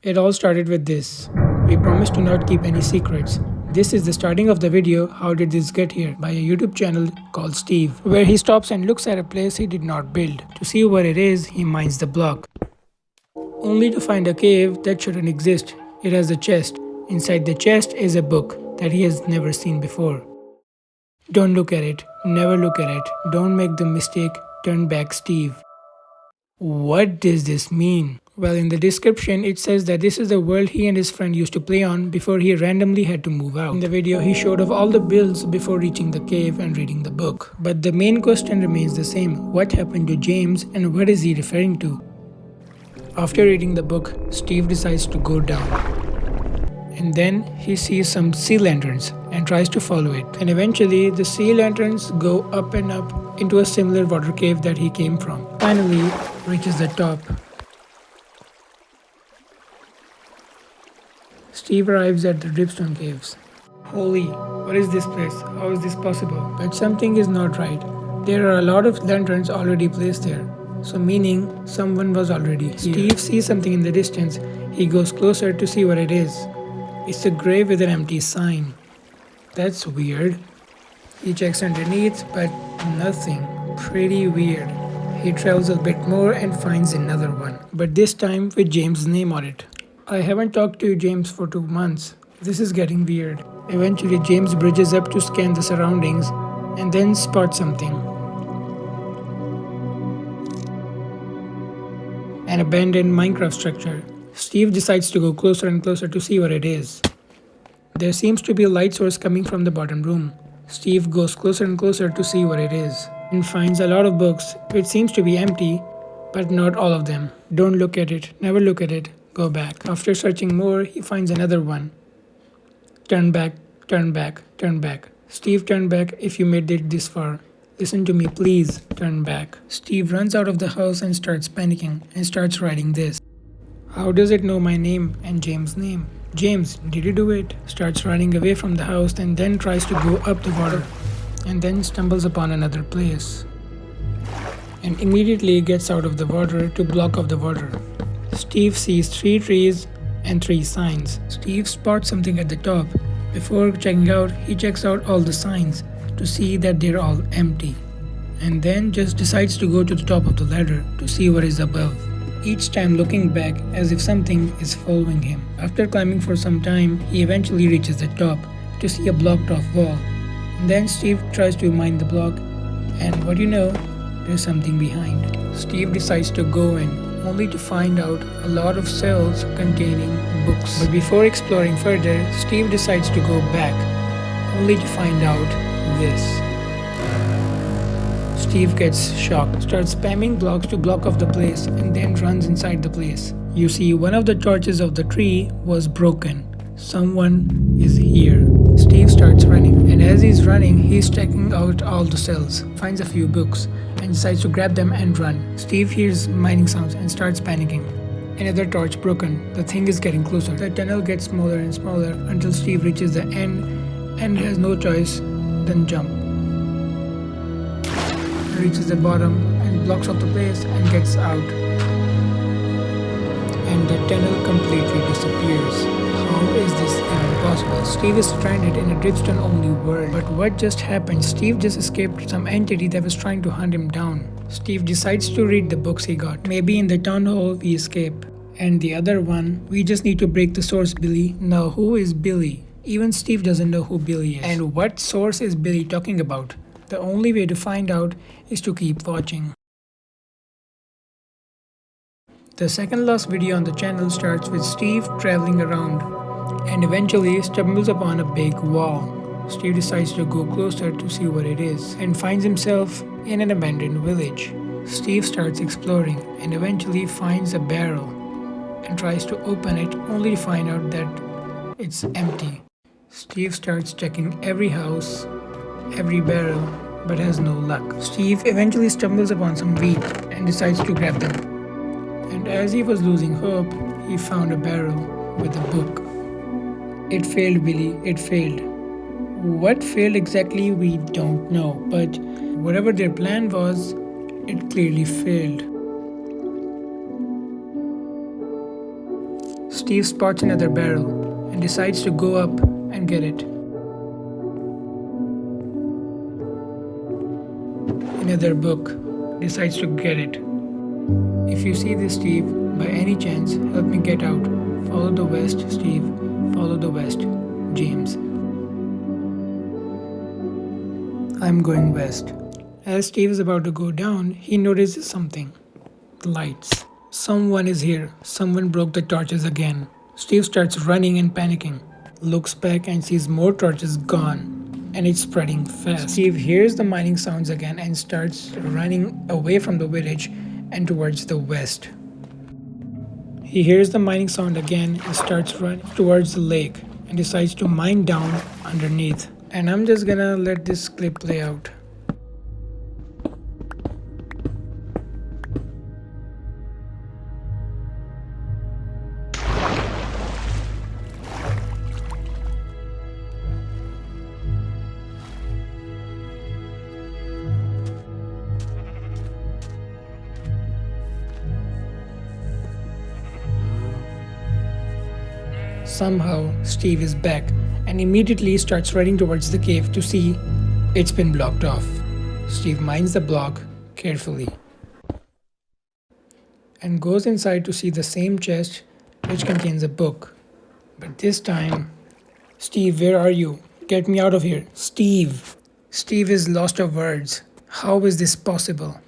It all started with this. We promised to not keep any secrets. This is the starting of the video How Did This Get Here by a YouTube channel called Steve, where he stops and looks at a place he did not build. To see what it is, he mines the block, only to find a cave that shouldn't exist. It has a chest. Inside the chest is a book that he has never seen before. Don't look at it. Never look at it. Don't make the mistake. Turn back, Steve. What does this mean? Well, in the description, it says that this is the world he and his friend used to play on before he randomly had to move out. In the video, he showed off all the builds before reaching the cave and reading the book. But the main question remains the same. What happened to James and what is he referring to? After reading the book, Steve decides to go down. And then he sees some sea lanterns and tries to follow it. And eventually, the sea lanterns go up and up into a similar water cave that he came from. Finally, reaches the top. Steve arrives at the dripstone caves. Holy, what is this place? How is this possible? But something is not right. There are a lot of lanterns already placed there. So meaning someone was already here. Steve sees something in the distance. He goes closer to see what it is. It's a grave with an empty sign. That's weird. He checks underneath, but nothing. Pretty weird. He travels a bit more and finds another one, but this time with James' name on it. I haven't talked to James for 2 months. This is getting weird. Eventually, James bridges up to scan the surroundings and then spots something. An abandoned Minecraft structure. Steve decides to go closer and closer to see what it is. There seems to be a light source coming from the bottom room. Steve goes closer and closer to see what it is and finds a lot of books which seems to be empty, but not all of them. Don't look at it. Never look at it. Go back. After searching more, he finds another one. Turn back, turn back, turn back. Steve, turn back if you made it this far. Listen to me, please. Turn back. Steve runs out of the house and starts panicking and starts writing this. How does it know my name and James' name? James, did you do it? Starts running away from the house and then tries to go up the water and then stumbles upon another place and immediately gets out of the water to block off the water. Steve sees 3 trees and 3 signs. Steve spots something at the top. Before checking out, he checks out all the signs to see that they're all empty and then just decides to go to the top of the ladder to see what is above, each time looking back as if something is following him. After climbing for some time, he eventually reaches the top to see a blocked off wall. And then Steve tries to mine the block and what you know, there's something behind. Steve decides to go in, only to find out a lot of cells containing books. But before exploring further, Steve decides to go back, only to find out this. Steve gets shocked, starts spamming blocks to block off the place and then runs inside the place. You see, one of the torches of the tree was broken. Someone is here. Steve starts running, and as he's running, he's checking out all the cells, finds a few books, and decides to grab them and run. Steve hears mining sounds and starts panicking. Another torch broken. The thing is getting closer. The tunnel gets smaller and smaller until Steve reaches the end and has no choice than jump. He reaches the bottom and blocks off the place and gets out. And the tunnel completely disappears. How is this even possible? Steve is stranded in a dripstone only world. But what just happened? Steve just escaped some entity that was trying to hunt him down. Steve decides to read the books he got. Maybe in the town hall we escape. And the other one, we just need to break the source, Billy. Now who is Billy? Even Steve doesn't know who Billy is. And what source is Billy talking about? The only way to find out is to keep watching. The second last video on the channel starts with Steve traveling around and eventually stumbles upon a big wall. Steve decides to go closer to see what it is and finds himself in an abandoned village. Steve starts exploring and eventually finds a barrel and tries to open it only to find out that it's empty. Steve starts checking every house, every barrel, but has no luck. Steve eventually stumbles upon some wheat and decides to grab them. And as he was losing hope, he found a barrel with a book. It failed, Billy. It failed. What failed exactly, we don't know, but whatever their plan was, it clearly failed. Steve spots another barrel and decides to go up and get it. Another book, decides to get it. If you see this, Steve, by any chance, help me get out. Follow the west, Steve. Follow the west. James. I'm going west. As Steve is about to go down, he notices something. The lights. Someone is here. Someone broke the torches again. Steve starts running and panicking. Looks back and sees more torches gone. And it's spreading fast. Steve hears the mining sounds again and starts running away from the village and towards the west. He hears the mining sound again and starts running towards the lake and decides to mine down underneath. And I'm just gonna let this clip play out. Somehow, Steve is back and immediately starts running towards the cave to see it's been blocked off. Steve mines the block carefully and goes inside to see the same chest which contains a book. But this time, Steve, where are you? Get me out of here. Steve! Steve is lost of words. How is this possible?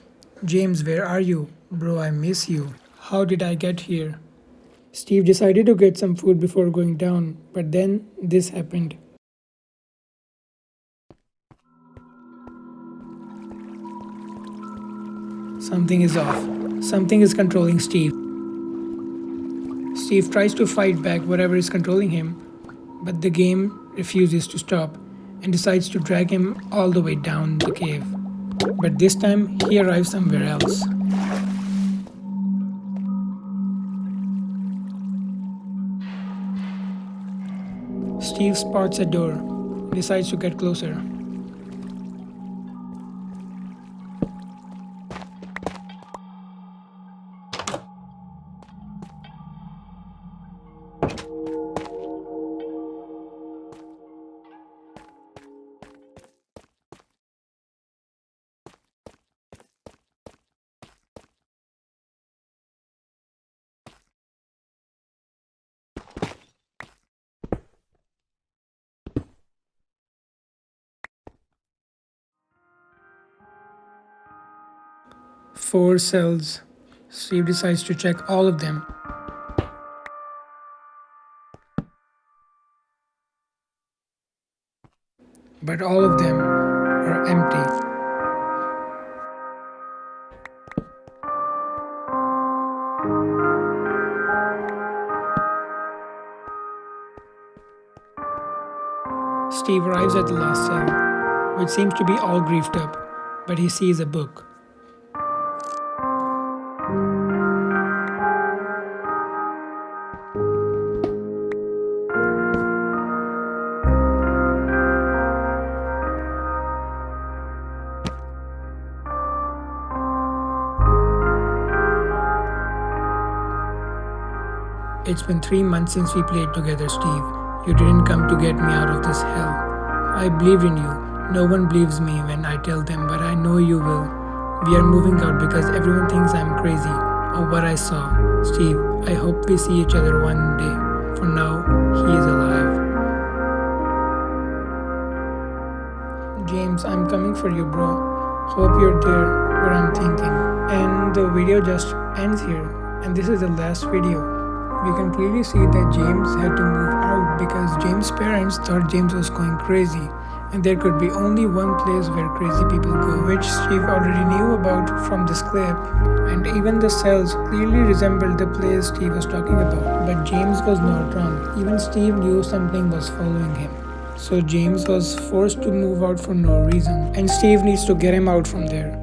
James, where are you? Bro, I miss you. How did I get here? Steve decided to get some food before going down, but then this happened. Something is off. Something is controlling Steve. Steve tries to fight back whatever is controlling him, but the game refuses to stop and decides to drag him all the way down the cave. But this time he arrives somewhere else. Steve spots a door, decides to get closer. Four cells. Steve decides to check all of them. But all of them are empty. Steve arrives at the last cell, which seems to be all griefed up, but he sees a book. It's been 3 months since we played together, Steve. You didn't come to get me out of this hell. I believed in you. No one believes me when I tell them, but I know you will. We are moving out because everyone thinks I'm crazy or what I saw. Steve, I hope we see each other one day. For now, he is alive. James, I'm coming for you, bro. Hope you're there where I'm thinking. And the video just ends here. And this is the last video. We can clearly see that James had to move out because James' parents thought James was going crazy, and there could be only one place where crazy people go, which Steve already knew about from this clip, and even the cells clearly resembled the place Steve was talking about. But James was not wrong. Even Steve knew something was following him. So James was forced to move out for no reason, and Steve needs to get him out from there.